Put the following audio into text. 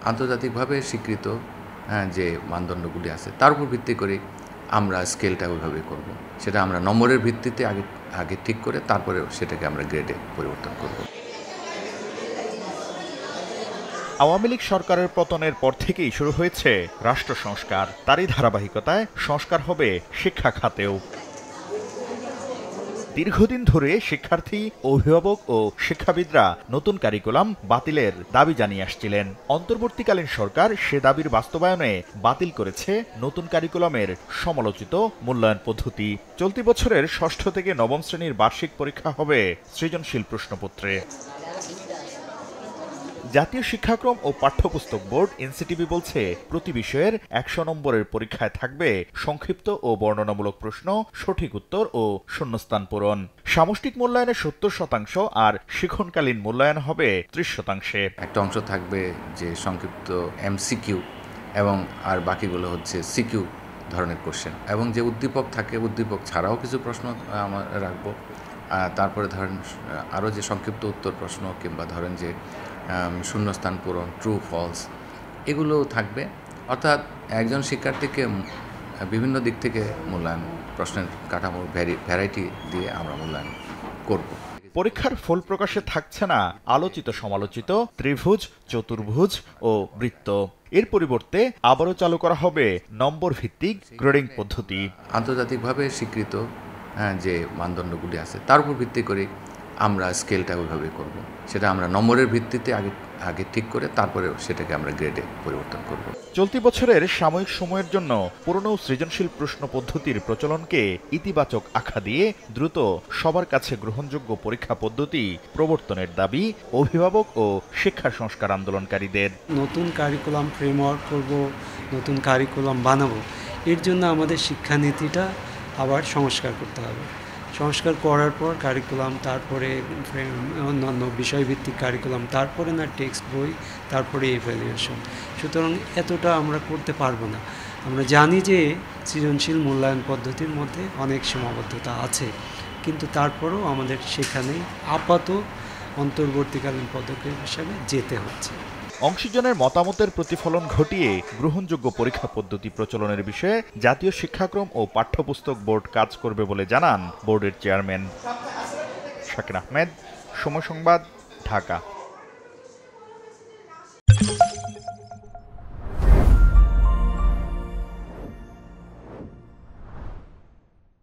আন্তর্জাতিকভাবে স্বীকৃত যে মানদণ্ডগুলি আছে তার উপর ভিত্তি করে আমরা স্কেলটা ওইভাবে করব। সেটা আমরা নম্বরের ভিত্তিতে আগে ঠিক করে তারপরে সেটাকে আমরা গ্রেডে পরিবর্তন করব। আওয়ামী লীগ সরকারের পতনের পর থেকেই শুরু হয়েছে রাষ্ট্র সংস্কার। তারই ধারাবাহিকতায় সংস্কার হবে শিক্ষা খাতেও। দীর্ঘদিন ধরে শিক্ষার্থী, অভিভাবক ও শিক্ষাবিদরা নতুন কারিকুলাম বাতিলের দাবি জানিয়ে আসছিলেন। অন্তর্বর্তীকালীন সরকার সে দাবির বাস্তবায়নে বাতিল করেছে নতুন কারিকুলামের সমালোচিত মূল্যায়ন পদ্ধতি। চলতি বছরের ষষ্ঠ থেকে নবম শ্রেণীর বার্ষিক পরীক্ষা হবে সৃজনশীল প্রশ্নপত্রে। জাতীয় শিক্ষাক্রম ও পাঠ্যপুস্তক বোর্ড এনসিটিবি বলছে, প্রতি বিষয়ের ১০০ নম্বরের পরীক্ষায় থাকবে সংক্ষিপ্ত ও বর্ণনামূলক প্রশ্ন, সঠিক উত্তর ও শূন্যস্থান পূরণ। সামষ্টিক মূল্যায়নে ৭০% আর শিক্ষণকালীন মূল্যায়ন হবে ৩০%। একটা অংশ থাকবে যে সংক্ষিপ্ত এমসিকিউ এবং আর বাকিগুলো হচ্ছে সিকিউ ধরনের কোশ্চেন, এবং যে উদ্দীপক থাকে উদ্দীপক ছাড়াও কিছু প্রশ্ন আমরা রাখবো। তারপরে ধরেন আরও যে সংক্ষিপ্ত উত্তর প্রশ্ন কিংবা ধরেন যে শূন্যস্থান পূরণ, ট্রু ফলস, এগুলোও থাকবে। অর্থাৎ একজন শিক্ষার্থীকে বিভিন্ন দিক থেকে মূল্যায়ন, প্রশ্নের কাঠামোর ভ্যারাইটি দিয়ে আমরা মূল্যায়ন করব। পরীক্ষার ফল প্রকাশে থাকছে না আলোচিত সমালোচিত ত্রিভুজ, চতুর্ভুজ ও বৃত্ত। এর পরিবর্তে আবারও চালু করা হবে নম্বর ভিত্তিক গ্রেডিং পদ্ধতি। আন্তর্জাতিকভাবে স্বীকৃত যে মানদণ্ডগুলি আছে তার উপর ভিত্তি করে আমরা স্কেলটা ওইভাবে করব। সেটা আমরা নম্বরের ভিত্তিতে আগে ঠিক করে তারপরে সেটাকে আমরা গ্রেডে পরিবর্তন করব। চলতি বছরের সাময়িক সময়ের জন্য পুরনো সৃজনশীল প্রশ্ন পদ্ধতির প্রচলনকে ইতিবাচক আখ্যা দিয়ে দ্রুত সবার কাছে গ্রহণযোগ্য পরীক্ষা পদ্ধতি প্রবর্তনের দাবি অভিভাবক ও শিক্ষা সংস্কার আন্দোলনকারীদের। নতুন কারিকুলাম ফ্রেমওয়ার্ক করব, নতুন কারিকুলাম বানাবো, এর জন্য আমাদের শিক্ষানীতিটা আবার সংস্কার করতে হবে। সংস্কার করার পর কারিকুলাম, তারপরে অন্যান্য বিষয়ভিত্তিক কারিকুলাম, তারপরে না টেক্সট বই, তারপরে ইভ্যালুয়েশন। সুতরাং এতটা আমরা করতে পারবো না। আমরা জানি যে সৃজনশীল মূল্যায়ন পদ্ধতির মধ্যে অনেক সীমাবদ্ধতা আছে, কিন্তু তারপরেও আমাদের সেখানে আপাতত অন্তর্বর্তীকালীন পদক্ষেপ হিসাবে যেতে হচ্ছে। অংশীজনের মতামতের প্রতিফলন ঘটিয়ে গ্রহণযোগ্য পরীক্ষা পদ্ধতি প্রচলনের বিষয়ে জাতীয় শিক্ষাক্রম ও পাঠ্যপুস্তক বোর্ড কাজ করবে বলে জানান বোর্ডের চেয়ারম্যান। শাকির আহমেদ, সময় সংবাদ, ঢাকা।